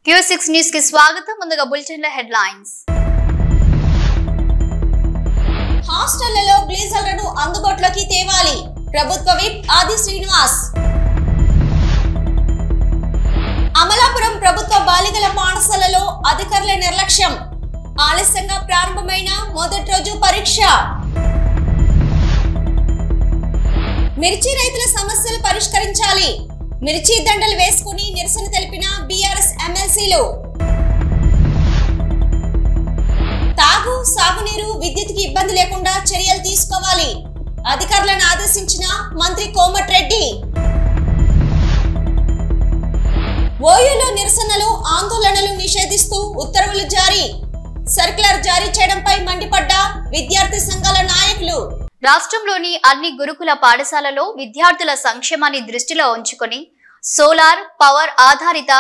Q6 news కి స్వాగతం. ముందుగా బులెటిన్ లో హెడ్లైన్స్. హాస్టళ్లలో గ్లీజర్లను అందుబాటులోకి తేవాలి. ప్రభుత్వ విప్ ఆది శ్రీనివాస్. అమలాపురం ప్రభుత్వ బాలికల పాఠశాలలో అధికారుల నిర్లక్ష్యం. ఆలస్యంగా ప్రారంభమైన మొదటి రోజు పరీక్ష. మిర్చి రైతుల సమస్యలు పరిష్కరించాలి. మిర్చి దండలు వేసుకుని నిరసన తెలిపిన బీఆర్ఎస్ ఎమ్మెల్సీలు. తాగు, సాగునీరు, విద్యుత్కి ఇబ్బంది లేకుండా చర్యలు తీసుకోవాలి. అధికారులను ఆదేశించిన మంత్రి కోమటిరెడ్డి. ఓయూలో నిరసనలు, ఆందోళనలు నిషేధిస్తూ ఉత్తర్వులు జారీ. సర్క్యులర్ జారీ చేయడంపై మండిపడ్డ విద్యార్థి సంఘాల నాయకులు. రాష్ట్రంలోని అన్ని గురుకుల పాఠశాలలో విద్యార్థుల సంక్షేమాన్ని దృష్టిలో ఉంచుకొని సోలార్ పవర్ ఆధారిత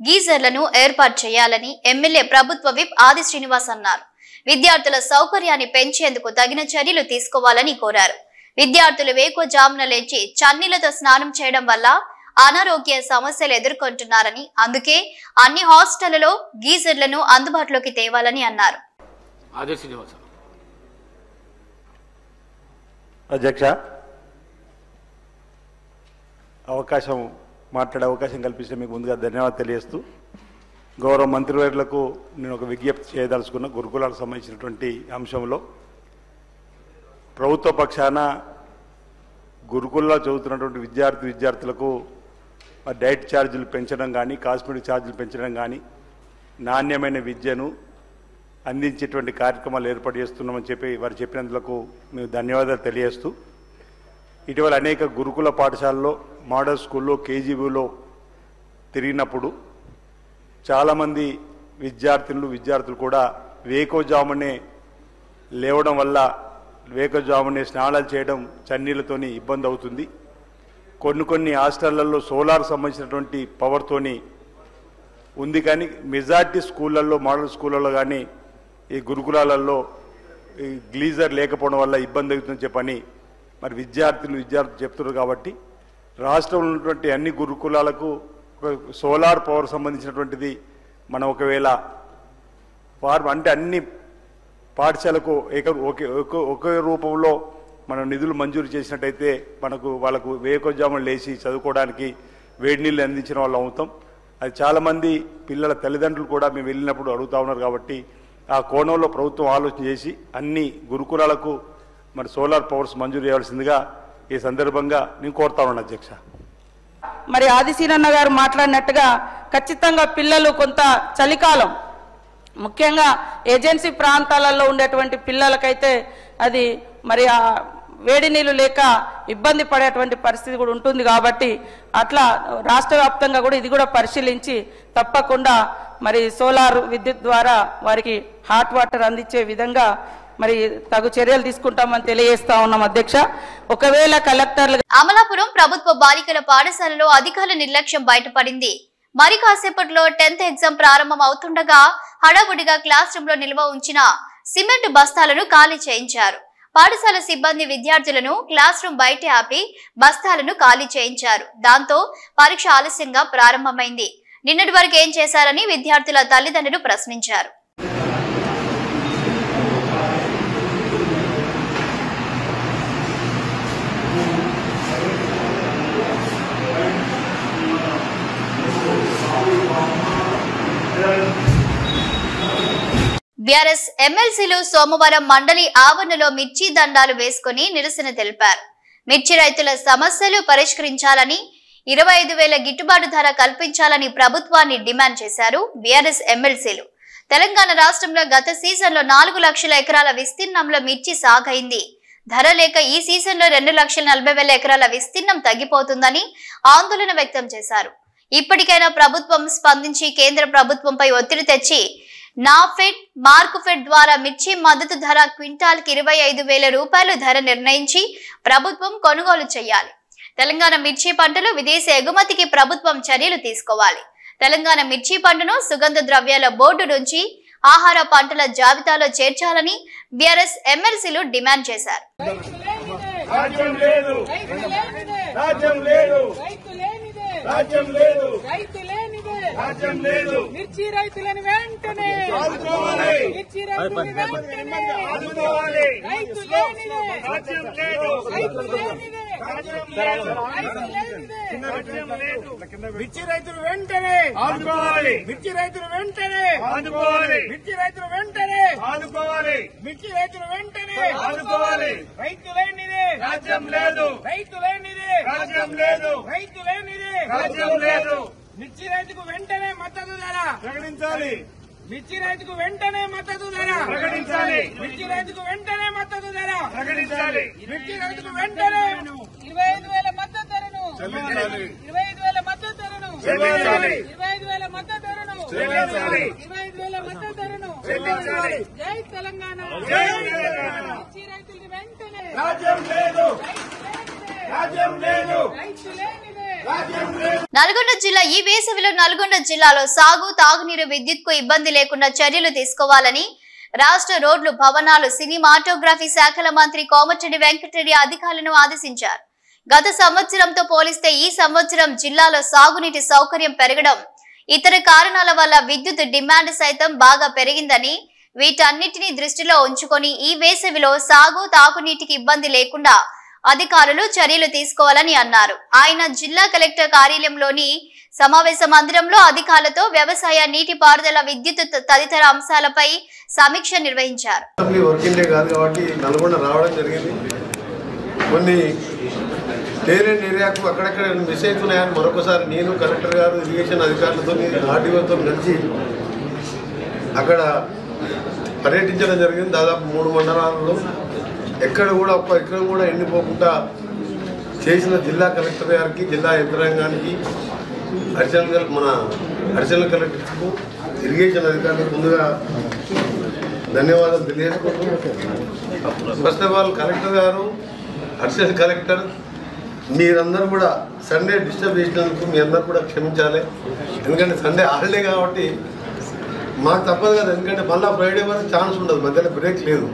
గీజర్లను ఏర్పాటు చేయాలని ఎమ్మెల్యే ప్రభుత్వ విప్ ఆది శ్రీనివాస్ అన్నారు. విద్యార్థుల సౌకర్యాన్ని పెంచేందుకు తగిన చర్యలు తీసుకోవాలని కోరారు. విద్యార్థులు వేకువజామున లేచి చన్నీళ్లతో స్నానం చేయడం వల్ల అనారోగ్య సమస్యలు ఎదుర్కొంటున్నారని, అందుకే అన్ని హాస్టళ్లలో గీజర్లను అందుబాటులోకి తేవాలని అన్నారు. అధ్యక్ష, మాట్లాడే అవకాశం కల్పిస్తే మీకు ముందుగా ధన్యవాదాలు తెలియజేస్తూ, గౌరవ మంత్రివర్యులకు నేను ఒక విజ్ఞప్తి చేయదలుచుకున్న గురుకులాలకు సంబంధించినటువంటి అంశంలో ప్రభుత్వ పక్షాన గురుకుల్లో చదువుతున్నటువంటి విద్యార్థులకు డైట్ ఛార్జీలు పెంచడం కానీ, కాస్మెటిక్ ఛార్జీలు పెంచడం కానీ, నాణ్యమైన విద్యను అందించేటువంటి కార్యక్రమాలు ఏర్పాటు చేస్తున్నామని చెప్పి వారు చెప్పినందుకు మేము ధన్యవాదాలు తెలియజేస్తూ, ఇటీవల అనేక గురుకుల పాఠశాలలో, మోడల్ స్కూల్లో, కేజీబీలో తిరిగినప్పుడు చాలామంది విద్యార్థులు కూడా వేకువజామునే లేవడం వల్ల వేకువజామునే స్నానాలు చేయడం చన్నీళ్లతోని ఇబ్బంది అవుతుంది. కొన్ని హాస్టళ్లలో సోలార్ సంబంధించినటువంటి పవర్తోని ఉంది, కానీ మెజార్టీ స్కూళ్ళల్లో, మోడల్ స్కూళ్ళల్లో కానీ ఈ గురుకులాలలో ఈ గ్లీజర్ లేకపోవడం వల్ల ఇబ్బంది అవుతుందని చెప్పని మరి విద్యార్థులు చెప్తున్నారు. కాబట్టి రాష్ట్రంలో ఉన్నటువంటి అన్ని గురుకులాలకు సోలార్ పవర్ సంబంధించినటువంటిది మనం ఒకవేళ అంటే అన్ని పాఠశాలకు ఒకే రూపంలో మనం నిధులు మంజూరు చేసినట్టయితే వాళ్ళకు వేకువజామున లేచి చదువుకోవడానికి వేడి నీళ్ళు అందించిన వాళ్ళు అవుతాం. అది చాలామంది పిల్లల తల్లిదండ్రులు కూడా మేము వెళ్ళినప్పుడు అడుగుతూ ఉన్నారు. కాబట్టి ఆ కోణంలో ప్రభుత్వం ఆలోచన చేసి అన్ని గురుకులాలకు మరి సోలార్ పవర్స్ మంజూరు చేయాల్సిందిగా ఈ సందర్భంగా నేను కోరుతా ఉన్నాను అధ్యక్ష. మరి ఆదిశీనన్న గారు మాట్లాడినట్టుగా ఖచ్చితంగా పిల్లలు కొంత చలికాలం, ముఖ్యంగా ఏజెన్సీ ప్రాంతాలలో ఉండేటువంటి పిల్లలకైతే అది మరి ఆ వేడి నీళ్ళు లేక ఇబ్బంది పడేటువంటి పరిస్థితి కూడా ఉంటుంది. కాబట్టి అట్లా రాష్ట్ర వ్యాప్తంగా కూడా ఇది కూడా పరిశీలించి తప్పకుండా మరి సోలార్ విద్యుత్ ద్వారా వారికి హాట్ వాటర్ అందించే విధంగా మరి తగు చర్యలు తీసుకుంటామని తెలియజేస్తా ఉన్నాం అధ్యక్ష. ఒకవేళ కలెక్టర్లు. అమలాపురం ప్రభుత్వ బాలికల పాఠశాలలో అధికారుల నిర్లక్ష్యం బయటపడింది. మరి కాసేపట్లో 10th ఎగ్జామ్ ప్రారంభం అవుతుండగా హడావుడిగా క్లాస్ రూమ్ లో నిల్వ ఉంచిన సిమెంట్ బస్తాలను ఖాళీ చేయించారు. పాఠశాల సిబ్బంది విద్యార్థులను క్లాస్ రూమ్ బయట ఆపి బస్తాలను ఖాళీ చేయించారు. దాంతో పరీక్ష ఆలస్యంగా ప్రారంభమైంది. నిన్నటి వరకు ఏం చేశారని విద్యార్థుల తల్లిదండ్రులు ప్రశ్నించారు. బీఆర్ఎస్ ఎమ్మెల్సీలు సోమవారం మండలి ఆవరణలో మిర్చి దండాలు వేసుకుని నిరసన తెలిపారు. మిర్చి రైతుల సమస్యలు పరిష్కరించాలని, 25,000 గిట్టుబాటు ధర కల్పించాలని ప్రభుత్వాన్ని డిమాండ్ చేశారు బీఆర్ఎస్ ఎమ్మెల్సీలు. తెలంగాణ రాష్ట్రంలో గత సీజన్లో 4 లక్షల ఎకరాల విస్తీర్ణంలో మిర్చి సాగైంది. ధర లేక ఈ సీజన్లో 2,40,000 ఎకరాల విస్తీర్ణం తగ్గిపోతుందని ఆందోళన వ్యక్తం చేశారు. ఇప్పటికైనా ప్రభుత్వం స్పందించి కేంద్ర ప్రభుత్వంపై ఒత్తిడి తెచ్చి నాఫెడ్, మార్కుఫెడ్ ద్వారా మిర్చి మద్దతు ధర క్వింటాల్కి 25,000 రూపాయలు ధర నిర్ణయించి ప్రభుత్వం కొనుగోలు చేయాలి. తెలంగాణ మిర్చి పంటలు విదేశీ ఎగుమతికి ప్రభుత్వం చర్యలు తీసుకోవాలి. తెలంగాణ మిర్చి పంటను సుగంధ ద్రవ్యాల బోర్డు నుంచి ఆహార పంటల జాబితాలో చేర్చాలని బీఆర్ఎస్ ఎమ్మెల్సీలు డిమాండ్ చేశారు. రాజ్యం లేదు రాజ్యం లేదు. మిర్చి రైతులను వెంటనే ఆదుకోవాలి. మిర్చి రైతులను వెంటనే ఆదుకోవాలి. రైతు లేనిదే రాజ్యం లేదు. రైతు లేనిదే రాజ్యం లేదు. రైతు లేనిదే రాజ్యం లేదు. మిర్చి రైతులు వెంటనే ఆదుకోవాలి. మిర్చి రైతులు వెంటనే ఆదుకోవాలి. మిర్చి రైతులు వెంటనే ఆదుకోవాలి. మిర్చి రైతులు వెంటనే ఆదుకోవాలి. రైతు లేనిదే రాజ్యం లేదు. రైతు లేనిదే రాజ్యం లేదు. రైతు లేనిదే రాజ్యం లేదు. మిర్చి రైతుకు వెంటనే మద్దతు ధర ప్రకటించాలి. మిర్చి రైతుకు వెంటనే మద్దతు ధర ప్రకటించాలి. మిర్చి రైతుకు వెంటనే మద్దతు ధర ప్రకటించాలి. మిర్చి రైతుకు వెంటనే 25,000 మద్దతు ధరను చెల్లించాలి. 25,000 మద్దతు ధరను చెల్లించాలి. 25,000 మద్దతు ధరను చెల్లించాలి. 25,000 మద్దతు ధరను చెల్లించాలి. జై తెలంగాణ. జై తెలంగాణ. మిర్చి రైతులకు వెంటనే రాజ్యం లేదు. రాజ్యం లేదు. రైతు లేనిదే రాజ్యం లేదు. నల్గొండ జిల్లా ఈ వేసవిలో నల్గొండ జిల్లాలో సాగు తాగునీరు విద్యుత్కు ఇబ్బంది లేకుండా చర్యలు తీసుకోవాలని రాష్ట్ర రోడ్లు భవనాలు సినిమాటోగ్రఫీ శాఖల మంత్రి కోమటిరెడ్డి వెంకటరెడ్డి అధికారులను ఆదేశించారు. గత సంవత్సరంతో పోలిస్తే ఈ సంవత్సరం జిల్లాలో సాగునీటి సౌకర్యం పెరగడం, ఇతర కారణాల వల్ల విద్యుత్ డిమాండ్ సైతం బాగా పెరిగిందని, వీటన్నిటిని దృష్టిలో ఉంచుకొని ఈ వేసవిలో సాగు తాగునీటికి ఇబ్బంది లేకుండా అధికారులు చర్యలు తీసుకోవాలని అన్నారు. ఆయన జిల్లా కలెక్టర్ కార్యాలయంలోని సమావేశ మందిరంలో అధికారులతో వ్యవసాయ, నీటిపారుదల, విద్యుత్ తదితర అంశాలపై సమీక్ష నిర్వహించారు. వర్కింగ్ డే కాదు కాబట్టి నల్గొండ రావడం జరిగింది. కొన్ని టేలెంట్ ఏరియాకు అక్కడక్కడ మిస్ అవుతున్నాయని మరొకసారి నేను కలెక్టర్ గారు, ఇరిగేషన్ అధికారులతో, ఆర్డీఓతో కలిసి అక్కడ పర్యటించడం జరిగింది. దాదాపు 3 మండలాలలో ఎక్కడ కూడా ఒక్క ఎకరం కూడా ఎండిపోకుండా చేసిన జిల్లా కలెక్టర్ గారికి, జిల్లా యంత్రాంగానికి, అడిషనల్ కలెక్టర్కు, ఇరిగేషన్ అధికారులకు ముందుగా ధన్యవాదాలు తెలియజేసుకుంటున్నాం. ఫస్ట్ ఆఫ్ ఆల్ కలెక్టర్ గారు, అడిషనల్ కలెక్టర్ మీరందరూ కూడా సండే డిస్టర్బ్ చేసినందుకు మీ అందరూ కూడా క్షమించాలి. ఎందుకంటే సండే హాలిడే కాబట్టి మాకు తప్పదు కదా. ఎందుకంటే మళ్ళీ ఫ్రైడే వరకు ఛాన్స్ ఉండదు, మధ్యలో బ్రేక్ లేదు.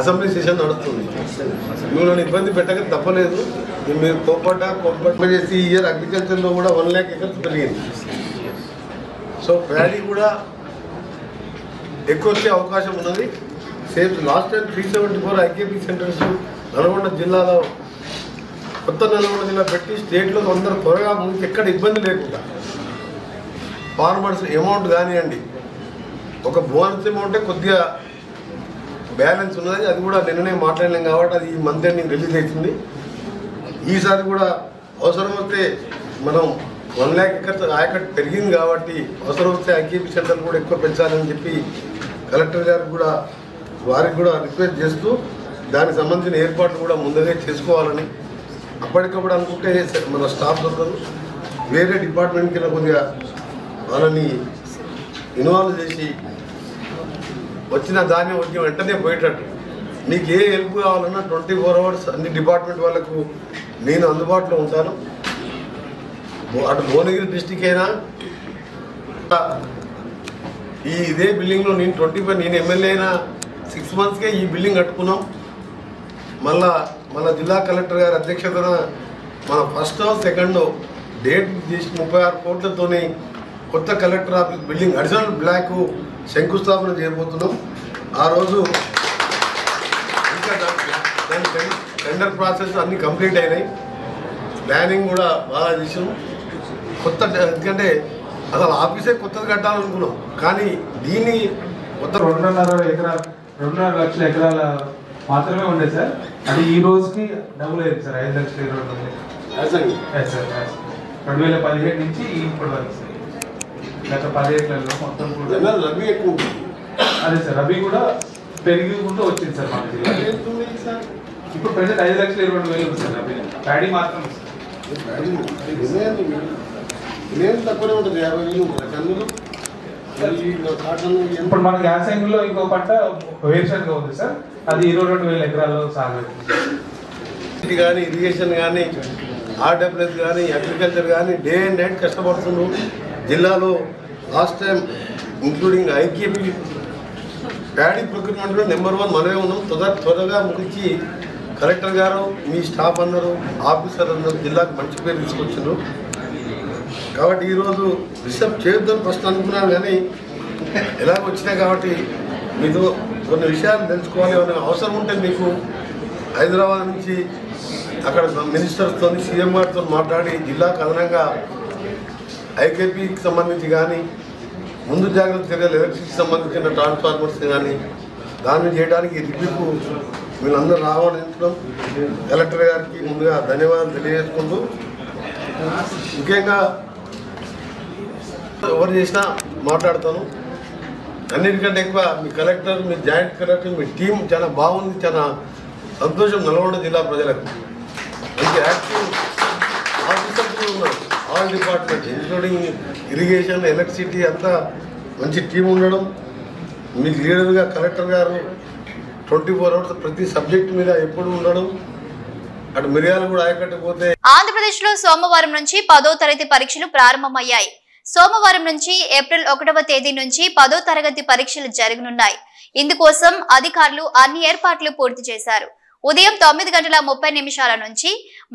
అసెంబ్లీ సెషన్ నడుస్తుంది. మిమ్మల్ని ఇబ్బంది పెట్టక తప్పలేదు. మీరు కోపడ్డ చేసి ఈ ఇయర్ అగ్రికల్చర్లో కూడా 1 lakh acres పెరిగింది. సో ప్యాడీ కూడా ఎక్కువ వచ్చే అవకాశం ఉన్నది. Same last time 374 IKP centres Nalgonda జిల్లాలో, కొత్త నల్గొండ జిల్లా పెట్టి స్టేట్లో అందరూ త్వరగా ముందుకు ఎక్కడ ఇబ్బంది లేకుండా ఫార్మర్స్ అమౌంట్ కానివ్వండి, ఒక బోనస్ అమౌంటే కొద్దిగా బ్యాలెన్స్ ఉన్నది. అది కూడా నిన్ననే మాట్లాడలేం కాబట్టి అది ఈ మంత్ ఎండింగ్ రిలీజ్ అవుతుంది. ఈసారి కూడా అవసరం వస్తే మనం 1 lakh acres ఆయకట్టు పెరిగింది కాబట్టి అవసరం వస్తే ఐకేపీ సెంటర్లు కూడా ఎక్కువ పెంచాలని చెప్పి కలెక్టర్ గారికి కూడా, వారికి కూడా రిక్వెస్ట్ చేస్తూ దానికి సంబంధించిన ఏర్పాట్లు కూడా ముందుగా చేసుకోవాలని. అప్పటికప్పుడు అనుకుంటే మన స్టాఫ్ దొరకదు, వేరే డిపార్ట్మెంట్కి కొద్దిగా వాళ్ళని ఇన్వాల్వ్ చేసి వచ్చిన ధాన్యం వచ్చి వెంటనే పోయేటట్టు. మీకు ఏ హెల్ప్ కావాలన్నా 24 hours అన్ని డిపార్ట్మెంట్ వాళ్ళకు నేను అందుబాటులో ఉంటాను. అటు భువనగిరి డిస్టిక్ అయినా ఇదే బిల్డింగ్లో నేను 25 నేను ఎమ్మెల్యే అయినా 6 monthsకే ఈ బిల్డింగ్ కట్టుకున్నాం. మళ్ళా జిల్లా కలెక్టర్ గారి అధ్యక్షతన మన ఫస్ట్ సెకండ్ డేట్ చేసి 36 కోట్లతోని కొత్త collector office building additional block శంకుస్థాపన చేయబోతున్నాం. ఆ రోజు ఇంకా దాని టెండర్ ప్రాసెస్ అన్నీ కంప్లీట్ అయినాయి. ప్లానింగ్ కూడా బాగా చేసాం. కొత్త ఎందుకంటే అసలు ఆఫీసే కొత్తది కట్టాలనుకున్నాం, కానీ దీన్ని కొత్త 2.5 లక్షల ఎకరాల మాత్రమే ఉండే సార్. అది ఈ రోజుకి డబుల్ అయింది సార్, 5,20,000 సార్. 2017 నుంచి ఇప్పటి వరకు సార్, గత 10 ఏళ్లలో మొత్తం కూడా రబీ ఎక్కువ. అదే సార్, రబీ కూడా పెరుగుకుంటూ వచ్చింది సార్ మన జిల్లా. ఇప్పుడు ప్రజెంట్ 5,20,000 ఉంది సార్ రబీ. ప్యాడీ మాత్రం తక్కువనే ఉంటుంది, 50,000 టన్నులు. ఇప్పుడు మన యాసంగిలో ఇంకో పంట వేరుశనగ ఉంది సార్, అది 22,000 ఎకరాల్లో సాగు. ఇది కానీ ఇరిగేషన్ కానీ, ఆర్డబ్ల్యూఎస్ కానీ, అగ్రికల్చర్ కానీ డే అండ్ నైట్ కష్టపడుతున్నాం. జిల్లాలో last time including IKP paddy ప్రొక్యూర్మెంట్లో నెంబర్ 1 మనమే ఉన్నాం. త్వరగా ముగించి కలెక్టర్ గారు, మీ స్టాఫ్ అందరూ, ఆఫీసర్ అందరూ జిల్లాకు మంచి పేరు తీసుకొచ్చారు. కాబట్టి ఈరోజు డిస్టర్బ్ చేయొద్దని ఫస్ట్ అనుకున్నాను, కానీ ఎలాగ వచ్చినాయి కాబట్టి మీతో కొన్ని విషయాలు తెలుసుకోవాలి. ఏమైనా అవసరం ఉంటే మీకు హైదరాబాద్ నుంచి అక్కడ మినిస్టర్స్తో సీఎం గారితో మాట్లాడి జిల్లాకు అదనంగా ఐకేపీకి సంబంధించి కానీ ముందు జాగ్రత్త చర్యలు ఎలక్ట్రిసిటీకి సంబంధించిన ట్రాన్స్ఫార్మర్స్ కానీ దాన్ని చేయడానికి రివ్యూకు వీళ్ళందరూ రావాలంటున్నాం. కలెక్టర్ గారికి ముందుగా ధన్యవాదాలు తెలియజేసుకుంటూ, ముఖ్యంగా ఎవరు చేసినా మాట్లాడతాను. అన్నిటికంటే ఎక్కువ మీ కలెక్టర్, మీ జాయింట్ కలెక్టర్, మీ టీం చాలా బాగుంది. చాలా సంతోషం. నల్గొండ జిల్లా ప్రజలకు మంచి యాక్టివ్ ఆఫీసర్స్ ఉన్నారు. All department including irrigation, electricity అంతా మంచి టీం ఉండడం. మీకు లీడర్గా కలెక్టర్ గారు 24 hours ప్రతి సబ్జెక్ట్ మీద ఎప్పుడు ఉండడం. అటు మిర్యాలు కూడా ఆయకట్టకపోతే. ఆంధ్రప్రదేశ్ లో సోమవారం నుంచి 10వ తరగతి పరీక్షలు ప్రారంభమయ్యాయి. సోమవారం నుంచి ఏప్రిల్ 1వ తేదీ నుంచి 10వ తరగతి పరీక్షలు జరగనున్నాయి. ఇందుకోసం అధికారులు అన్ని ఏర్పాట్లు పూర్తి చేశారు. ఉదయం 9:30 నుంచి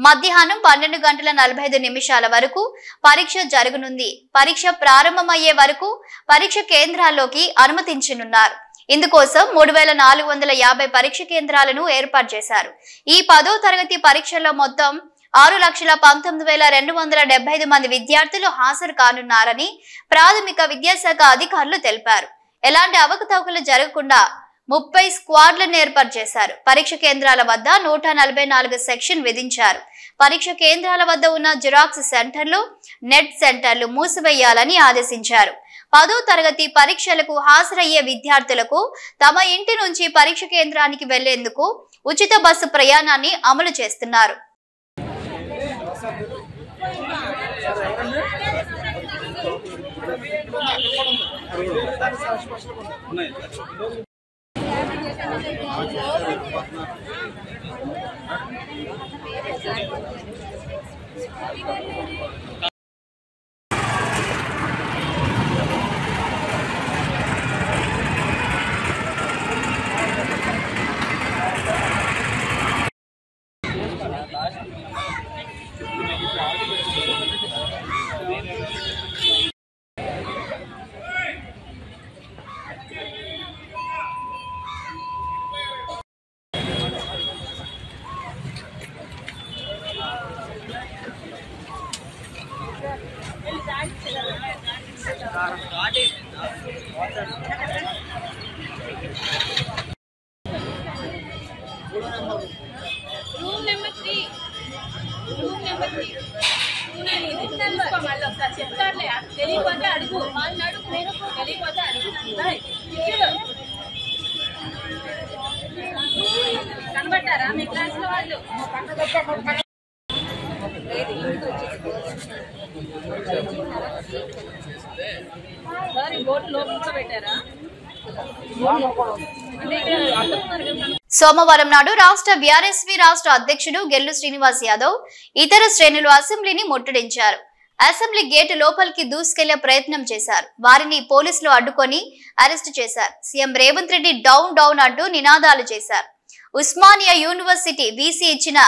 మధ్యాహ్నం 12:45 వరకు పరీక్ష జరగనుంది. పరీక్ష ప్రారంభమయ్యే వరకు పరీక్ష కేంద్రాల్లోకి అనుమతించనున్నారు. ఇందుకోసం 3450 పరీక్ష కేంద్రాలను ఏర్పాటు చేశారు. ఈ 10వ తరగతి పరీక్షల్లో మొత్తం 6,19,275 మంది విద్యార్థులు హాజరు కానున్నారని ప్రాథమిక విద్యాశాఖ అధికారులు తెలిపారు. ఎలాంటి అవకతవకలు జరగకుండా 30 స్క్వాడ్లను ఏర్పాటు చేశారు. పరీక్ష కేంద్రాల వద్ద 144 సెక్షన్ విధించారు. పరీక్ష కేంద్రాల వద్ద ఉన్న జిరాక్స్ సెంటర్లు, నెట్ సెంటర్లు మూసివేయాలని ఆదేశించారు. 10వ తరగతి పరీక్షలకు హాజరయ్యే విద్యార్థులకు తమ ఇంటి నుంచి పరీక్ష కేంద్రానికి వెళ్లేందుకు ఉచిత బస్సు ప్రయాణాన్ని అమలు చేస్తున్నారు. కనబట్టారా మీ క్లాస్ లో వాళ్ళు? సోమవారం నాడు రాష్ట్ర బీఆర్ఎస్వి రాష్ట్ర అధ్యక్షుడు గెల్లు శ్రీనివాస్ యాదవ్ ఇతర శ్రేణులు అసెంబ్లీని ముట్టడించారు. అసెంబ్లీ గేటు లోపలికి దూసుకెళ్లే ప్రయత్నం చేశారు. వారిని పోలీసులు అడ్డుకొని అరెస్టు చేశారు. CM Revanth Reddy down down అంటూ నినాదాలు చేశారు. ఉస్మానియా యూనివర్సిటీ వీసీ ఇచ్చిన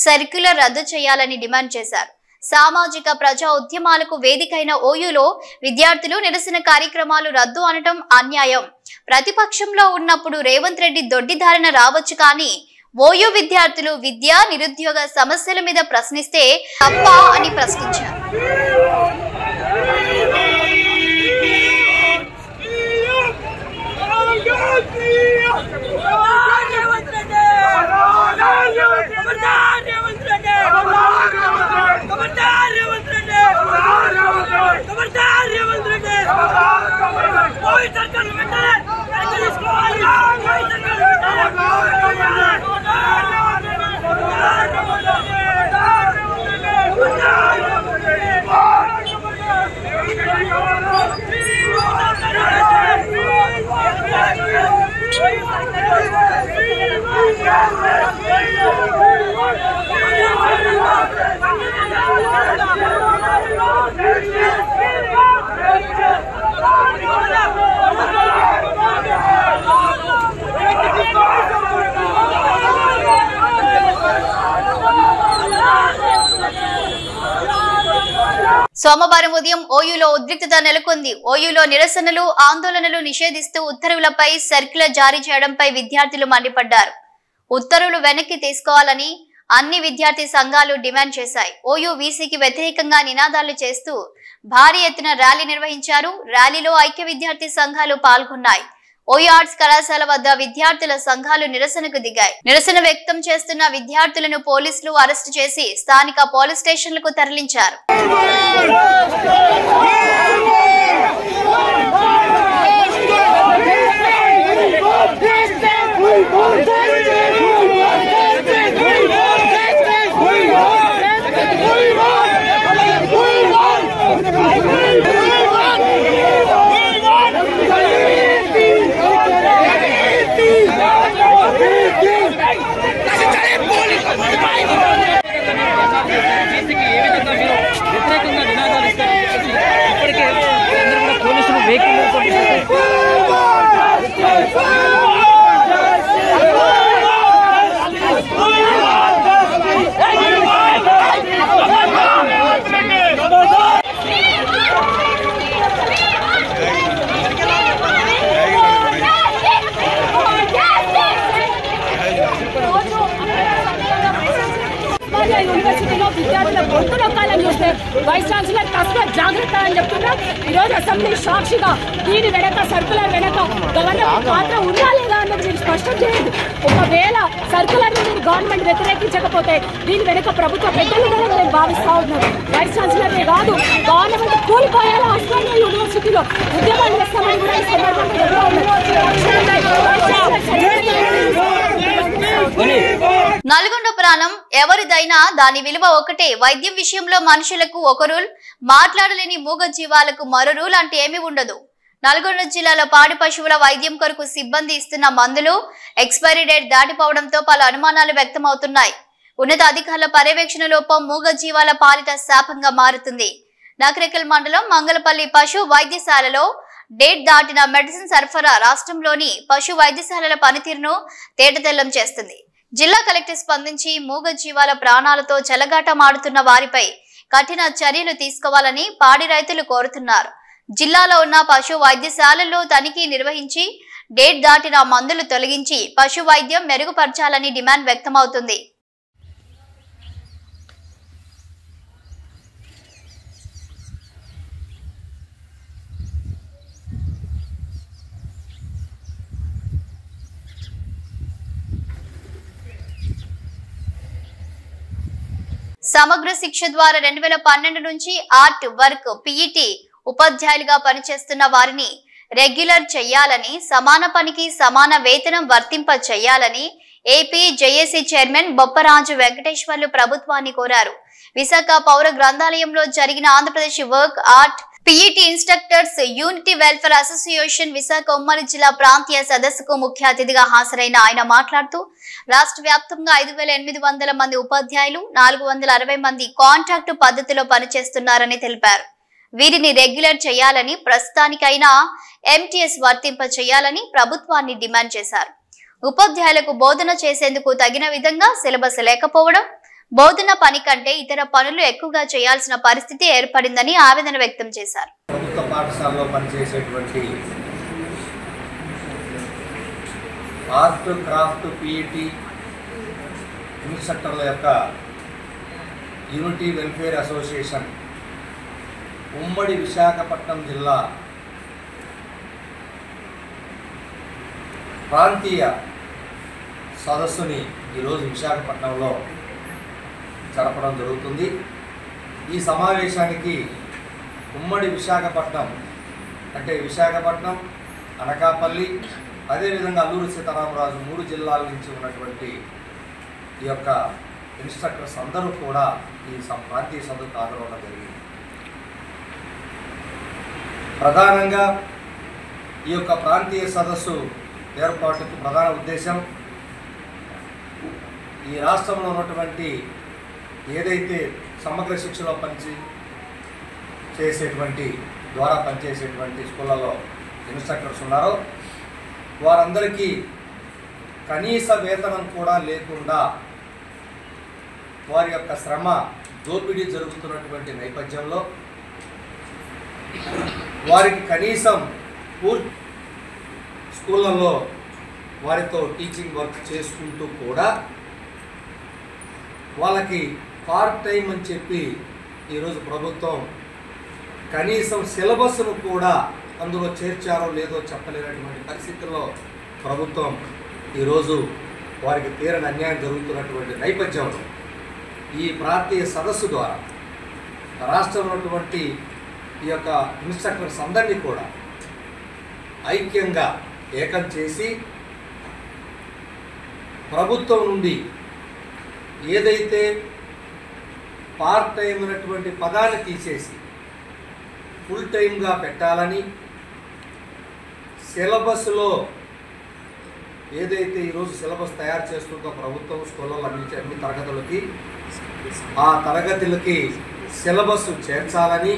సర్క్యులర్ రద్దు చేయాలని డిమాండ్ చేశారు. సామాజిక ప్రజా ఉద్యమాలకు వేదికైన ఓయూలో విద్యార్థులు నిరసన కార్యక్రమాలు రద్దు అనటం అన్యాయం. ప్రతిపక్షంలో ఉన్నప్పుడు రేవంత్ రెడ్డి దొడ్డిదారిన రావచ్చు, కానీ ఓయూ విద్యార్థులు విద్య, నిరుద్యోగ సమస్యల మీద ప్రశ్నిస్తే తప్ప అని ప్రశ్నించారు. Come on! సోమవారం ఉదయం ఓయూలో ఉద్రిక్తత నెలకొంది. ఓయూలో నిరసనలు, ఆందోళనలు నిషేధిస్తూ ఉత్తర్వులపై సర్క్యులర్ జారీ చేయడంపై విద్యార్థులు మండిపడ్డారు. ఉత్తర్వులు వెనక్కి తీసుకోవాలని అన్ని విద్యార్థి సంఘాలు డిమాండ్ చేశాయి. ఓయూ వీసీకి వ్యతిరేకంగా నినాదాలు చేస్తూ భారీ ఎత్తున ర్యాలీ నిర్వహించారు. ర్యాలీలో ఐక్య విద్యార్థి సంఘాలు పాల్గొన్నాయి. ఓయూ ఆర్ట్స్ కళాశాల వద్ద విద్యార్థుల సంఘాలు నిరసనకు దిగాయి. నిరసన వ్యక్తం చేస్తున్న విద్యార్థులను పోలీసులు అరెస్టు చేసి స్థానిక పోలీస్ స్టేషన్లకు తరలించారు. యూనివర్సిటీలో విద్యార్థుల గొంతు నొక్కాలని చూస్తే వైస్ ఛాన్సలర్ కాస్త జాగ్రత్త అని చెప్తున్నా. ఈరోజు అసెంబ్లీ సాక్షిగా దీని వెనక సర్కులర్ వెనక గవర్నమెంట్ పాత్ర ఉందా లేదా అన్నది మీరు స్పష్టం చేయండి. ఒకవేళ సర్కులర్ మీరు గవర్నమెంట్ వ్యతిరేకించకపోతే దీని వెనక ప్రభుత్వ పెద్దలు కూడా నేను భావిస్తా ఉన్నాను. వైస్ ఛాన్సలరే కాదు, గవర్నమెంట్ కూలిపోయేలా ఉస్మానియా యూనివర్సిటీలో ఉద్యమాలు చేస్తామని కూడా ఈ సందర్భంగా నల్గొండ ప్రాణం ఎవరిదైనా దాని విలువ ఒకటే. వైద్యం విషయంలో మనుషులకు ఒక రూల్, మాట్లాడలేని మూగ జీవాలకు మరో రూల్ అంటే ఏమీ ఉండదు. నల్గొండ జిల్లాలో పాడి పశువుల వైద్యం కొరకు సిబ్బంది ఇస్తున్న మందులు ఎక్స్పైరీ డేట్ దాటిపోవడంతో పలు అనుమానాలు వ్యక్తమవుతున్నాయి. ఉన్నత అధికారుల పర్యవేక్షణ లోపం మూగ జీవాల పాలిట శాపంగా మారుతుంది. నకరేకల్ మండలం మంగళపల్లి పశు వైద్యశాలలో డేట్ దాటిన మెడిసిన్ సరఫరా రాష్ట్రంలోని పశు వైద్యశాలల పనితీరును తేటతెల్లం చేస్తుంది. జిల్లా కలెక్టర్ స్పందించి మూగ జీవాల ప్రాణాలతో చెలగాటమాడుతున్న వారిపై కఠిన చర్యలు తీసుకోవాలని పాడి రైతులు కోరుతున్నారు. జిల్లాలో ఉన్న పశు వైద్యశాలల్లో తనిఖీ నిర్వహించి డేట్ దాటిన మందులు తొలగించి పశు వైద్యం మెరుగుపరచాలని డిమాండ్ వ్యక్తమవుతుంది. సమగ్ర శిక్ష ద్వారా 2012 నుంచి ఆర్ట్ వర్క్ పీఈటీ ఉపాధ్యాయులుగా పనిచేస్తున్న వారిని రెగ్యులర్ చేయాలని, సమాన పనికి సమాన వేతనం వర్తింప చేయాలని AP JAC chairman Bopparaju Venkateswarlu ప్రభుత్వాన్ని కోరారు. విశాఖ పౌర గ్రంథాలయంలో జరిగిన Andhra Pradesh work art PET instructors unity welfare association Visakha ఉమ్మడి జిల్లా ప్రాంతీయ సదస్సుకు ముఖ్య అతిథిగా హాజరైన ఆయన మాట్లాడుతూ రాష్ట్ర వ్యాప్తంగా 5,800 మంది ఉపాధ్యాయులు, 460 మంది కాంట్రాక్టు పద్ధతిలో పనిచేస్తున్నారని తెలిపారు. వీరిని రెగ్యులర్ చేయాలని, ప్రస్తుతానికైనా ఎంటీఎస్ వర్తింప చేయాలని ప్రభుత్వాన్ని డిమాండ్ చేశారు. ఉపాధ్యాయులకు బోధన చేసేందుకు తగిన విధంగా సిలబస్ లేకపోవడం, బోధన పని కంటే ఇతర పనులు ఎక్కువగా చేయాల్సిన పరిస్థితి ఏర్పడిందని ఆవేదన వ్యక్తం చేశారు. ప్రభుత్వ పాఠశాలలో పనిచేసేటువంటి ఆర్ట్, క్రాఫ్ట్, పీఈటీ ఇన్స్ట్రక్టర్ల యొక్క యూనిటీ వెల్ఫేర్ అసోసియేషన్ ఉమ్మడి విశాఖపట్నం జిల్లా ప్రాంతీయ సదస్సుని ఈరోజు విశాఖపట్నంలో జరపడం జరుగుతుంది. ఈ సమావేశానికి ఉమ్మడి విశాఖపట్నం అంటే విశాఖపట్నం, అనకాపల్లి, అదేవిధంగా అల్లూరు సీతారామరాజు 3 జిల్లాల నుంచి ఉన్నటువంటి ఈ యొక్క ఇన్స్ట్రక్టర్స్ అందరూ కూడా ఈ ప్రాంతీయ సదస్సుకు హాజరవడం జరిగింది. ప్రధానంగా ఈ యొక్క ప్రాంతీయ సదస్సు ఏర్పాటుకు ప్రధాన ఉద్దేశం ఈ రాష్ట్రంలో ఉన్నటువంటి ఏదైతే సమగ్ర శిక్షలో పనిచేసేటువంటి స్కూళ్ళలో ఇన్స్ట్రక్టర్స్ ఉన్నారో వారందరికీ కనీస వేతనం కూడా లేకుండా వారి యొక్క శ్రమ దోపిడీ జరుగుతున్నటువంటి నేపథ్యంలో వారికి కనీసం పూర్తి స్కూళ్ళల్లో వారితో టీచింగ్ వర్క్ చేసుకుంటూ కూడా వాళ్ళకి పార్ట్ టైం అని చెప్పి ఈరోజు ప్రభుత్వం కనీసం సిలబస్ను కూడా అందులో చేర్చారో లేదో చెప్పలేనటువంటి పరిస్థితుల్లో ప్రభుత్వం ఈరోజు వారికి తీరని అన్యాయం జరుగుతున్నటువంటి నేపథ్యంలో ఈ ప్రాంతీయ సదస్సు ద్వారా రాష్ట్రంలో ఉన్నటువంటి ఈ యొక్క ఇన్స్ట్రక్టర్స్ అందరినీ కూడా ఐక్యంగా ఏకం చేసి ప్రభుత్వం నుండి ఏదైతే పార్ట్ టైం అనేటువంటి పదాన్ని తీసేసి ఫుల్ టైంగా పెట్టాలని సిలబస్లో ఏదైతే ఈరోజు సిలబస్ తయారు చేస్తుందో ప్రభుత్వం స్కూళ్ళలో అన్ని తరగతులకి ఆ తరగతులకి సిలబస్ చేర్చాలని,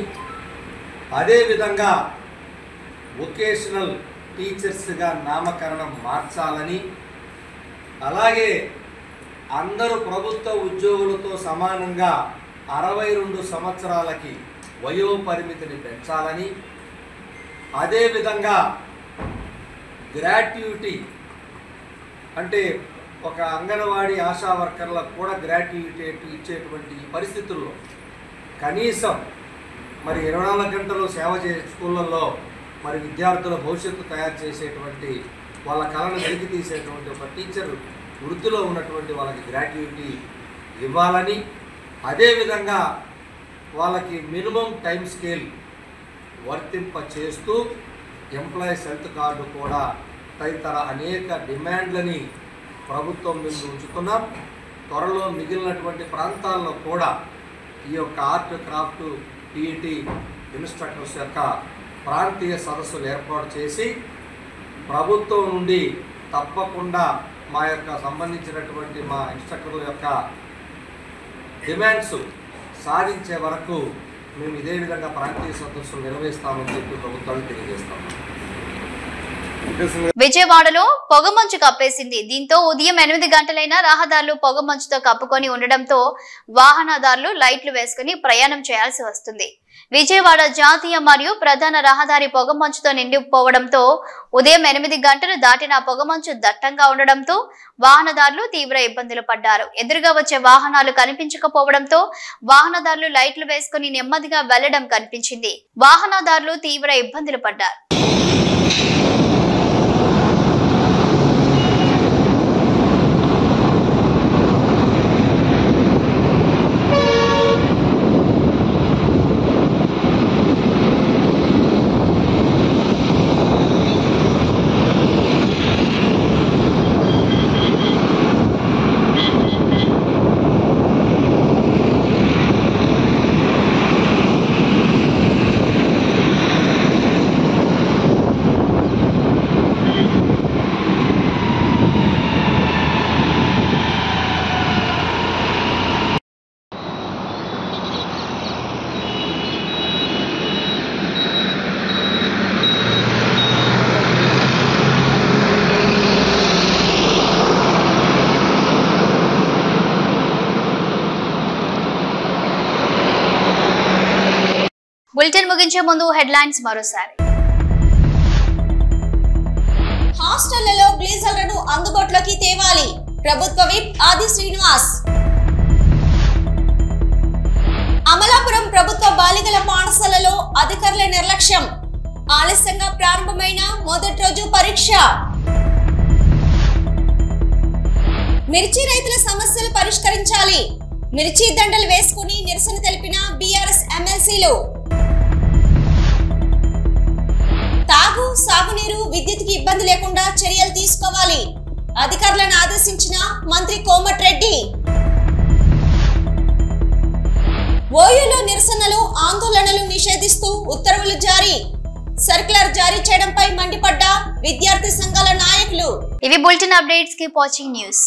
అదేవిధంగా వొకేషనల్ టీచర్స్గా నామకరణం మార్చాలని, అలాగే అందరూ ప్రభుత్వ ఉద్యోగులతో సమానంగా 62 సంవత్సరాలకి వయోపరిమితిని పెంచాలని, అదేవిధంగా గ్రాట్యుటీ అంటే ఒక అంగన్వాడీ ఆశా వర్కర్లకు కూడా గ్రాట్యుటీ ఇచ్చేటువంటి ఈ పరిస్థితుల్లో కనీసం మరి 24 గంటలు సేవ స్కూళ్ళల్లో మరి విద్యార్థుల భవిష్యత్తు తయారు చేసేటువంటి వాళ్ళ కళను వెలికి తీసేటువంటి ఒక టీచర్ వృత్తిలో ఉన్నటువంటి వాళ్ళకి గ్రాట్యుటీ ఇవ్వాలని, అదేవిధంగా వాళ్ళకి మినిమం టైం స్కేల్ వర్తింప చేస్తూ ఎంప్లాయీస్ హెల్త్ కార్డు కూడా తదితర అనేక డిమాండ్లని ప్రభుత్వం ముందు ఉంచుతున్నాం. త్వరలో మిగిలినటువంటి ప్రాంతాల్లో కూడా ఈ యొక్క ఆర్ట్ క్రాఫ్ట్ పీఈటీ ఇన్స్ట్రక్టర్స్ యొక్క ప్రాంతీయ సదస్సులు ఏర్పాటు చేసి ప్రభుత్వం నుండి తప్పకుండా మా యొక్క సంబంధించినటువంటి మా ఇన్స్ట్రక్టర్ల యొక్క డిమాండ్స్ సాధించే వరకు మేము ఇదే విధంగా ప్రాంతీయ సదస్సులు నిర్వహిస్తామని చెప్పి ప్రభుత్వానికి తెలియజేస్తాము. విజయవాడలో పొగమంచు కప్పేసింది. దీంతో ఉదయం 8 గంటలైనా రహదారులు పొగమంచుతో కప్పుకొని ఉండడంతో వాహనదారులు లైట్లు వేసుకుని ప్రయాణం చేయాల్సి వస్తుంది. విజయవాడ జాతీయ మరియు ప్రధాన రహదారి పొగమంచుతో నిండిపోవడంతో ఉదయం 8 గంటలు దాటిన పొగమంచు దట్టంగా ఉండడంతో వాహనదారులు తీవ్ర ఇబ్బందులు పడ్డారు. ఎదురుగా వచ్చే వాహనాలు కనిపించకపోవడంతో వాహనదారులు లైట్లు వేసుకుని నెమ్మదిగా వెళ్లడం కనిపించింది. వాహనదారులు తీవ్ర ఇబ్బందులు పడ్డారు. బులెటిన్ ముగించే ముందు హెడ్లైన్స్ మరోసారి. హాస్టళ్లలో గ్లీజర్లను అందుబాటులోకి తేవాలి. ప్రభుత్వ విప్ ఆది శ్రీనివాస్. అమలాపురం ప్రభుత్వ బాలికల పాఠశాలలో అధికారుల నిర్లక్ష్యం. ఆలస్యంగా ప్రారంభమైన మొదటి రోజు పరీక్ష. మిర్చి రైతుల సమస్యలు పరిష్కరించాలి. మిర్చి దండలు వేసుకుని నిరసన తెలిపిన బీఆర్ఎస్ ఎమ్మెల్సీలు. తాగు, సాగునీరు, విద్యుత్కి ఇబ్బంది లేకుండా చర్యలు తీసుకోవాలి. అధికారులను ఆదేశించిన మంత్రి కోమటిరెడ్డి. ఓయూలో నిరసనలు, ఆందోళనలు నిషేధిస్తూ ఉత్తర్వులు జారీ. సర్క్యులర్ జారీ చేయడంపై మండిపడ్డ విద్యార్థి సంఘాల నాయకులు. ఇవి bulletin updates. Keep watching news.